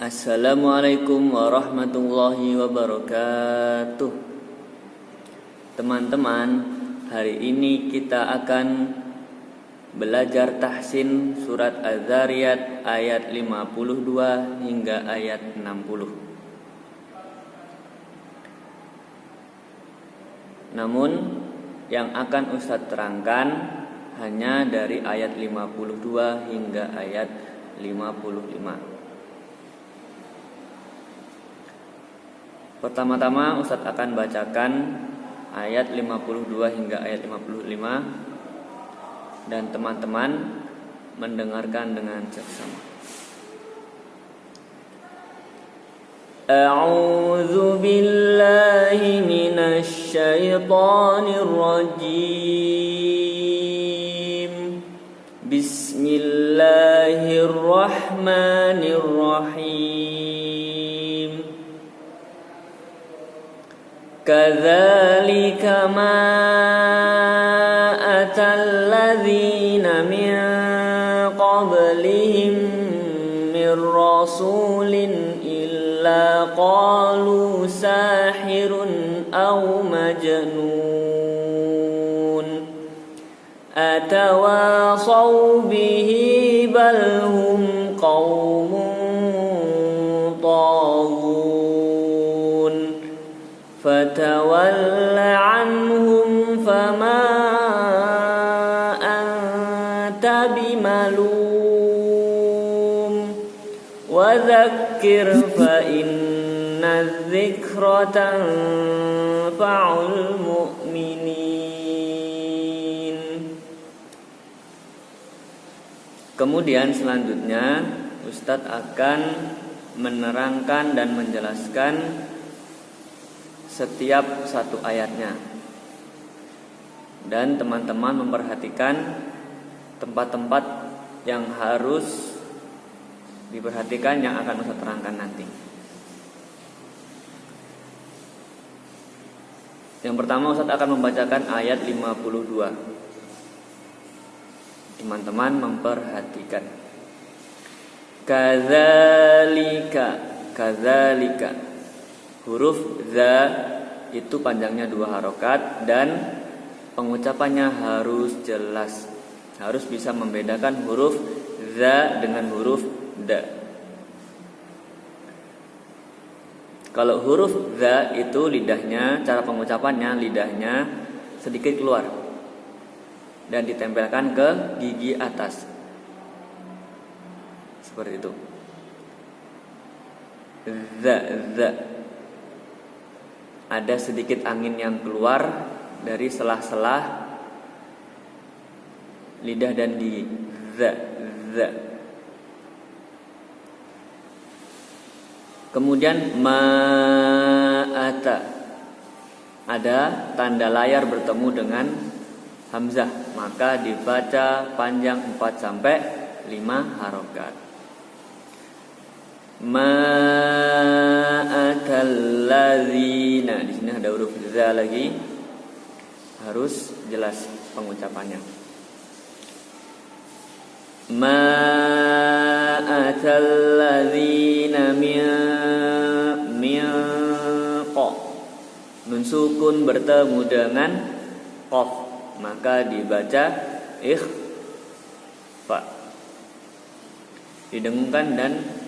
Assalamualaikum warahmatullahi wabarakatuh. Teman-teman, hari ini kita akan belajar tahsin surat Az-Zariyat ayat 52 hingga ayat 60. Namun yang akan Ustadz terangkan hanya dari ayat 52 hingga ayat 55. Pertama-tama Ustadz akan bacakan ayat 52 hingga ayat 55 dan teman-teman mendengarkan dengan seksama. A'udzu billahi minasy syaithanir rajim. Bismillahirrahmanirrahim. Kadzalika ma atal ladzina min qablihim min rasulin illa qalu sahirun aw majnun atawasaw bihi bal hum qaumun fatawall anhum fama anta bimalum wa dzakkir fa inna dzikra tanfa'ul mu'minin. Kemudian selanjutnya Ustadz akan menerangkan dan menjelaskan setiap satu ayatnya, dan teman-teman memperhatikan tempat-tempat yang harus diperhatikan yang akan Ustadz terangkan nanti. Yang pertama Ustadz akan membacakan ayat 52. Teman-teman memperhatikan. Kadzalika. Huruf za itu panjangnya 2 harokat dan pengucapannya harus jelas. Harus bisa membedakan huruf za dengan huruf da. Kalau huruf za itu lidahnya, cara pengucapannya lidahnya sedikit keluar dan ditempelkan ke gigi atas. Seperti itu. Za. Ada sedikit angin yang keluar dari selah-selah lidah dan gigi. Za. Kemudian ma'ata. Ada tanda layar bertemu dengan hamzah, maka dibaca panjang 4 sampai 5 harokat. Ma'atal ladzina. Di sini ada huruf za lagi, harus jelas pengucapannya. Ma'atal ladzina min qa. Nun sukun bertemu dengan qaf, maka dibaca ikhfa. Didengungkan dan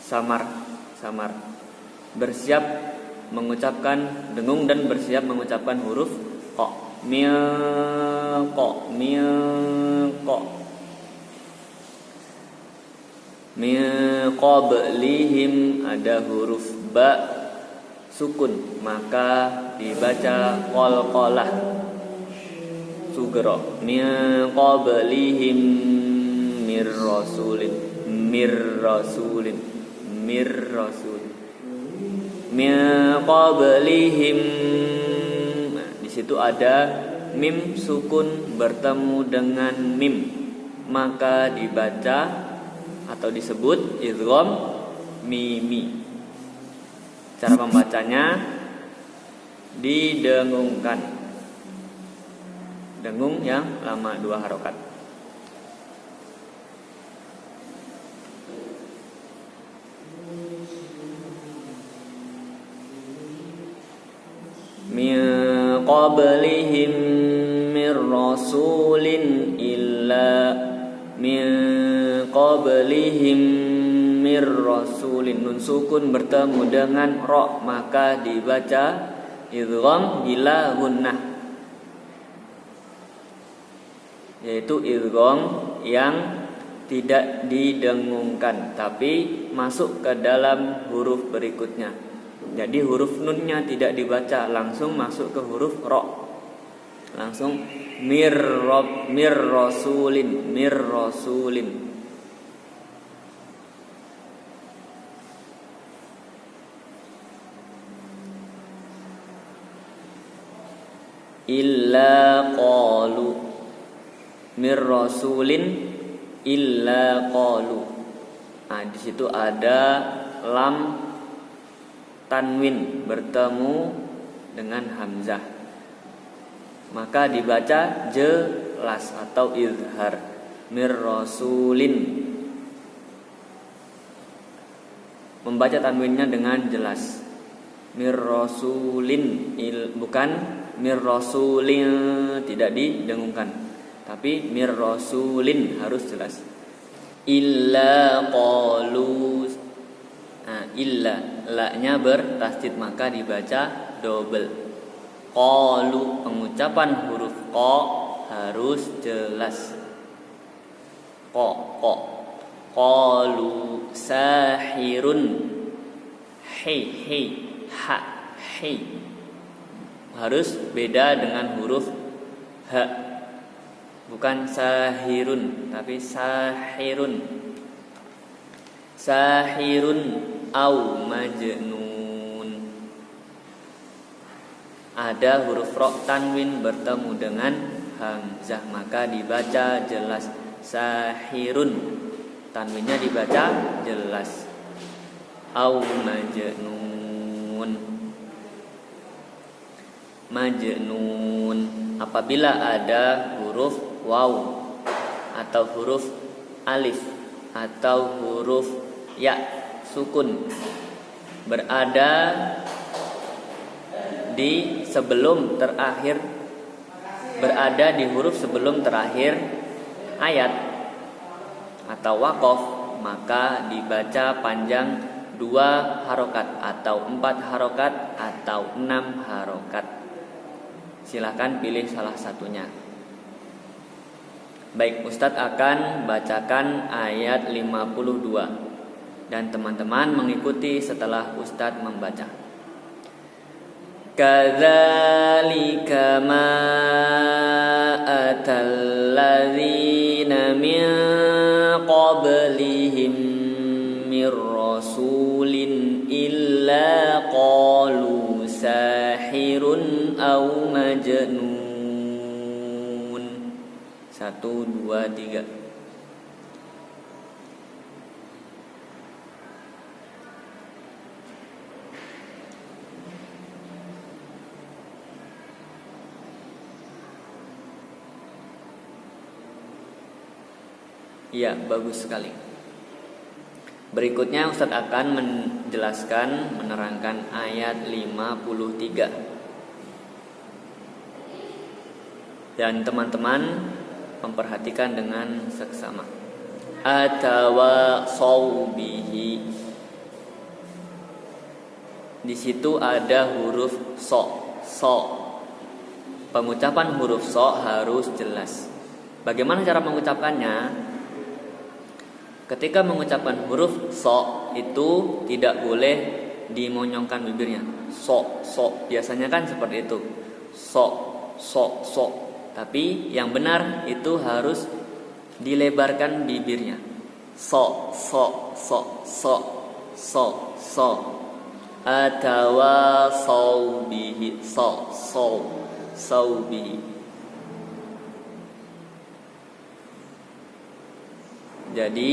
samar. Bersiap mengucapkan dengung dan bersiap mengucapkan huruf qa. Min qablihim ada huruf ba sukun, maka dibaca qalqalah sugro. Min qablihim mir rasulin. Min qablihim. Di situ ada mim sukun bertemu dengan mim, maka dibaca atau disebut idgham mimi. Cara membacanya didengungkan. Dengung yang lama 2 harokat. qablihim mir rasulin illa min qablihim mir rasulin. Nun sukun bertemu dengan ro, maka dibaca idgham bila gunnah, yaitu idgham yang tidak didengungkan tapi masuk ke dalam huruf berikutnya. Jadi huruf nunnya tidak dibaca, langsung masuk ke huruf ro. Langsung mir rasulin, mir rasulin. Illa qalu, mir rasulin illa qalu. Nah, di situ ada lam tanwin bertemu dengan hamzah, maka dibaca jelas atau izhar, mir rasulin. Membaca tanwinnya dengan jelas, mir rasulin, bukan mir rasulin, tidak didengungkan, tapi mir rasulin harus jelas. Illa qalu. Nah, illa, la-nya bertasydid maka dibaca double. Qalu, pengucapan huruf qa harus jelas. Qa. Qalu sahirun. Hei, ha, hei. Harus beda dengan huruf ha. Bukan sahirun, tapi sahirun. Sahirun au majnun. Ada huruf ro tanwin bertemu dengan hamzah, maka dibaca jelas sahirun. Tanwinnya dibaca jelas. Au majnun. Majnun. Apabila ada huruf waw atau huruf alif atau huruf ya sukun berada di sebelum terakhir, berada di huruf sebelum terakhir ayat atau waqaf, maka dibaca panjang 2 harokat atau 4 harokat atau 6 harokat. Silahkan pilih salah satunya. Baik, Ustadz akan bacakan ayat 52 dan teman-teman mengikuti setelah Ustadz membaca. Kadzalika ma atal ladzina min qablihim mir rasulin illa qalu sahirun aw majnun. 1, 2, 3. Iya, bagus sekali. Berikutnya Ustadz akan menjelaskan, menerangkan ayat 53. Dan teman-teman memperhatikan dengan seksama. Atawasaw bihi. Di situ ada huruf so. Pengucapan huruf so harus jelas. Bagaimana cara mengucapkannya? Ketika mengucapkan huruf so itu tidak boleh dimonyongkan bibirnya. So. Biasanya kan seperti itu. So. Tapi yang benar itu harus dilebarkan bibirnya. So. Atawasaw bihi. So bihi. Jadi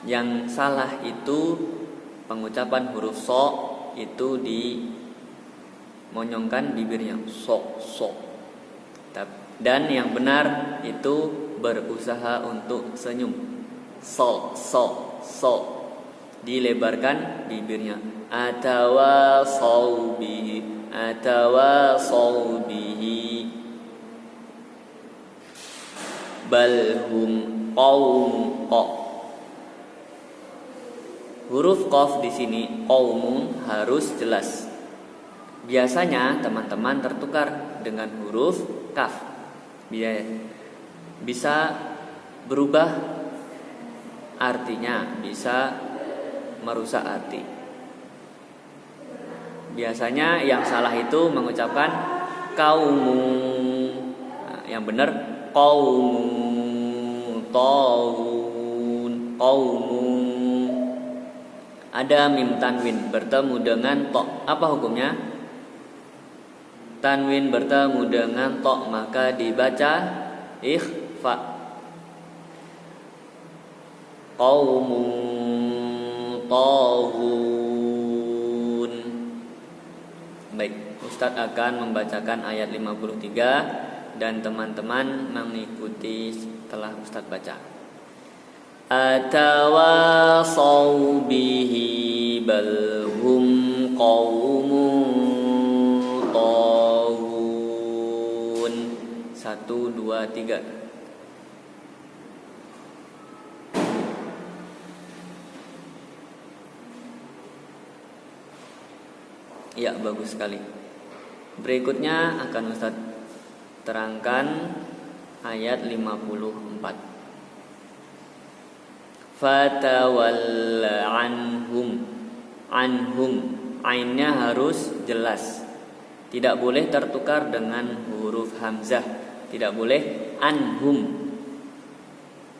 yang salah itu pengucapan huruf so itu dimonyongkan bibirnya. So. Dan yang benar itu berusaha untuk senyum. So. Dilebarkan bibirnya. Atawasaw bihi. atawasaw bihi bal hum qaum qa. Huruf qaf di sini qaumun harus jelas. Biasanya teman-teman tertukar dengan huruf kaf. Bisa berubah artinya, bisa merusak arti. Biasanya yang salah itu mengucapkan kaumun. Nah, yang benar qaumun, taun, qaumun. Ada mim tanwin bertemu dengan to. Apa hukumnya? Tanwin bertemu dengan to maka dibaca ikhfa. Qaumun taghun. Baik, Ustadz akan membacakan ayat 53 dan teman-teman mengikuti setelah Ustadz baca. Atawasaw bihi bal hum qaumun taghun. 1, 2, 3. Ya, bagus sekali. Berikutnya akan Ustaz terangkan ayat 54. Fatawalla anhum. Anhum, ainnya harus jelas. Tidak boleh tertukar dengan huruf hamzah. Tidak boleh anhum.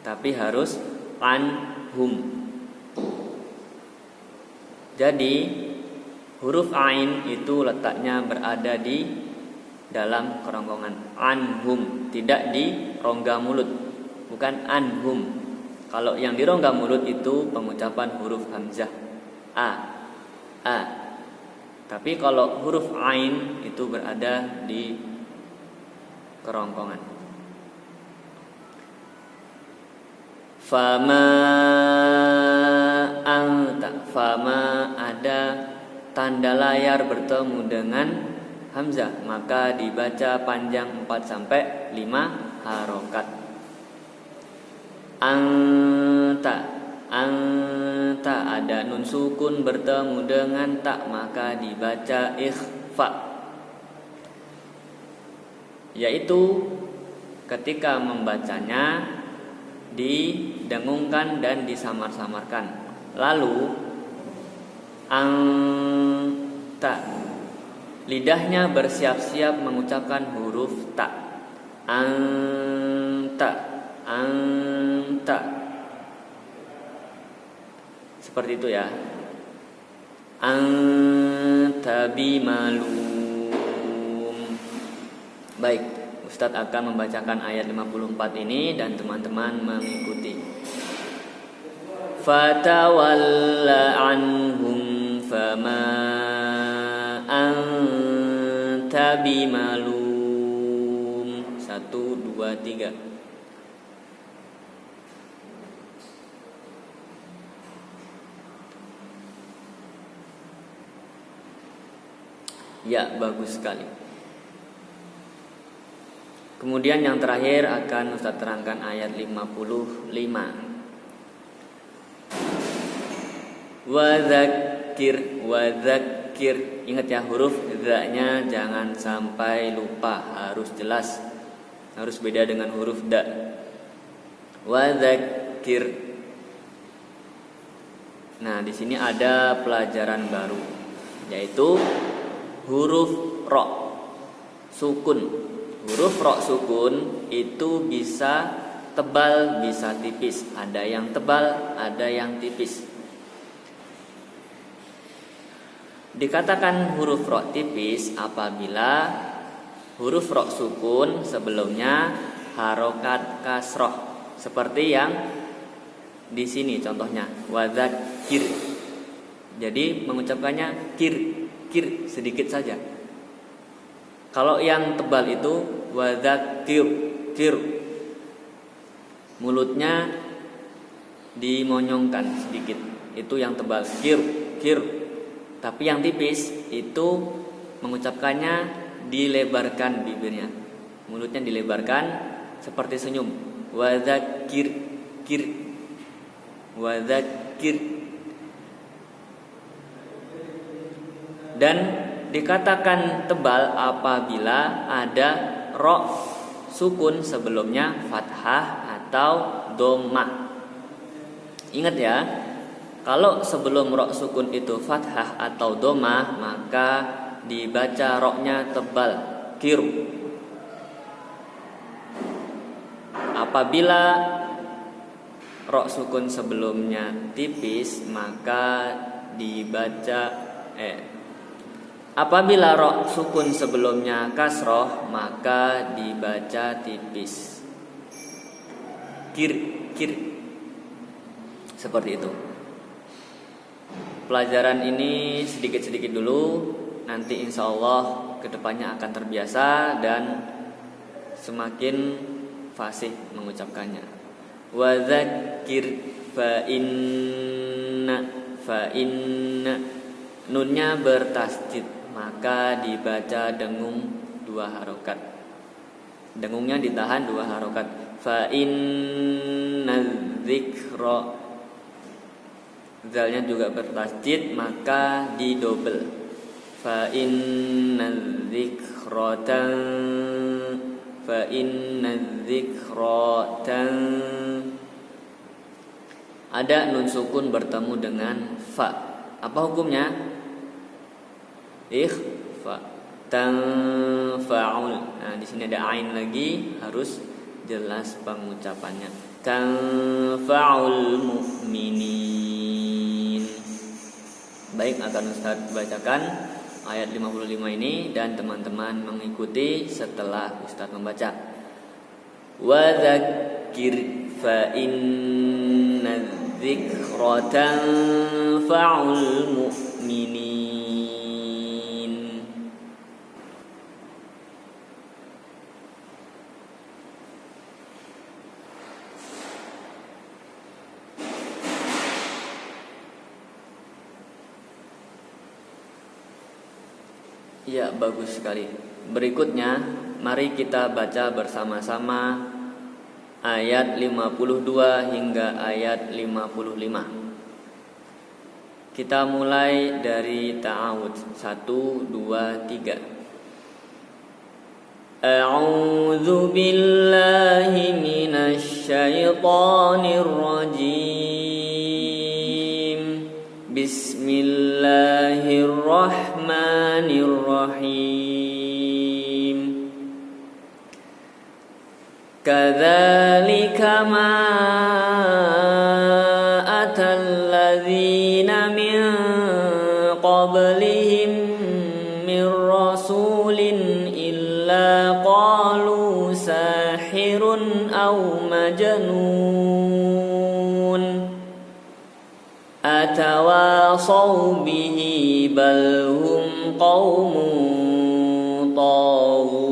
Tapi harus anhum. Jadi huruf ain itu letaknya berada di dalam kerongkongan. Anhum, tidak di rongga mulut. Bukan anhum. Kalau yang di rongga mulut itu pengucapan huruf hamzah. A. Tapi kalau huruf ain itu berada di kerongkongan. Fama anta. Fama ada tanda layar bertemu dengan hamzah, maka dibaca panjang 4 sampai 5 harokat. Anta ada nun sukun bertemu dengan ta, maka dibaca ikhfa. Yaitu ketika membacanya didengungkan dan disamar-samarkan. Lalu anta, lidahnya bersiap-siap mengucapkan huruf ta. Anta. Seperti itu ya. Anta bimalum. Baik, Ustadz akan membacakan ayat 54 ini dan teman-teman mengikuti. Fatawalla anhum fama anta bimalum. 1, 2, 3. Ya, bagus sekali. Kemudian yang terakhir akan Ustaz terangkan ayat 55. Wadzakir. Ingat ya, huruf za-nya jangan sampai lupa, harus jelas. Harus beda dengan huruf da. Wadzakir. Nah, di sini ada pelajaran baru, yaitu huruf ro sukun. Huruf ro sukun itu bisa tebal, bisa tipis. Ada yang tebal, ada yang tipis. Dikatakan huruf ro tipis apabila huruf ro sukun sebelumnya harokat kasroh, seperti yang di sini contohnya wadzakir. Jadi mengucapkannya kir sedikit saja. Kalau yang tebal itu wadzakir, mulutnya dimonyongkan sedikit, itu yang tebal kir. Tapi yang tipis itu mengucapkannya dilebarkan bibirnya, mulutnya dilebarkan seperti senyum. Wadzakir, kir, wadzakir. Dan dikatakan tebal apabila ada ro sukun sebelumnya fathah atau dhammah. Ingat ya, kalau sebelum ro sukun itu fathah atau dhammah, maka dibaca ro-nya tebal, kir. Apabila ro sukun sebelumnya tipis, maka dibaca apabila ro sukun sebelumnya kasroh, maka dibaca tipis, kir, kir. Seperti itu. Pelajaran ini sedikit-sedikit dulu, nanti insya Allah kedepannya akan terbiasa dan semakin fasih mengucapkannya. Wadzakir fa inna nunnya bertasdid, maka dibaca dengung 2 harokat. Dengungnya ditahan 2 harokat. Fa inna dzikra, zalnya juga bertasdid, maka didobel. Fa inna dzikratan, fa inna dzikratan. Ada nun sukun bertemu dengan fa. Apa hukumnya? Ikhfa, tanfa'ul. Nah, di sini ada ain lagi, harus jelas pengucapannya. Tanfa'ul mu'minin. Baik, akan Ustaz bacakan ayat 55 ini dan teman-teman mengikuti setelah Ustaz membaca. Wa dzakir fa inna dzikra tanfa'ul mu'minin. Ya, bagus sekali. Berikutnya, mari kita baca bersama-sama ayat 52 hingga ayat 55. Kita mulai dari ta'awud. 1, 2, 3. A'udzu billahi minasy syaithanir rajim. Bismillahirrahmanirrahim. Kadzalika ma atal ladzina min qablihim min rasulin illa qalu sahirun aw majnun atawasaw bihi bal hum qaumun taghun.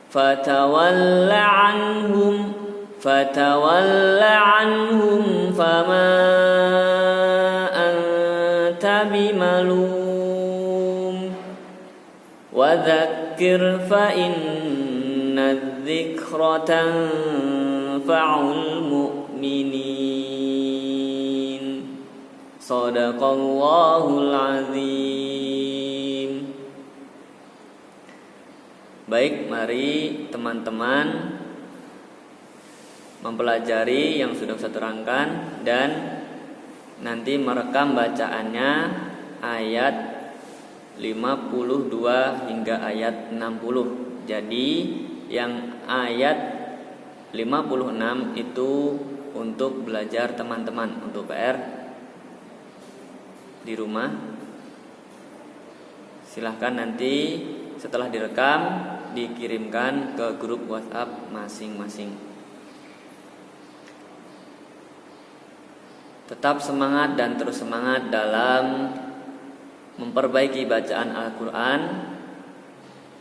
Fatawalla anhum fama anta bimalum wa dzakkir fa inna dzikra tanfa'ul mu'minin. Shadaqallahul azim. Baik, mari teman-teman mempelajari yang sudah saya terangkan dan nanti merekam bacaannya ayat 52 hingga ayat 60. Jadi yang ayat 56 itu untuk belajar teman-teman, untuk PR di rumah. Silahkan nanti setelah direkam dikirimkan ke grup WhatsApp masing-masing. Tetap semangat dan terus semangat dalam memperbaiki bacaan Al-Quran.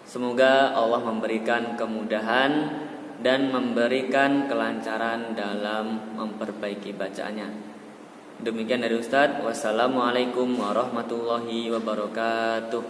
Semoga Allah memberikan kemudahan dan memberikan kelancaran dalam memperbaiki bacaannya. Demikian dari Ustadz. Wassalamualaikum warahmatullahi wabarakatuh.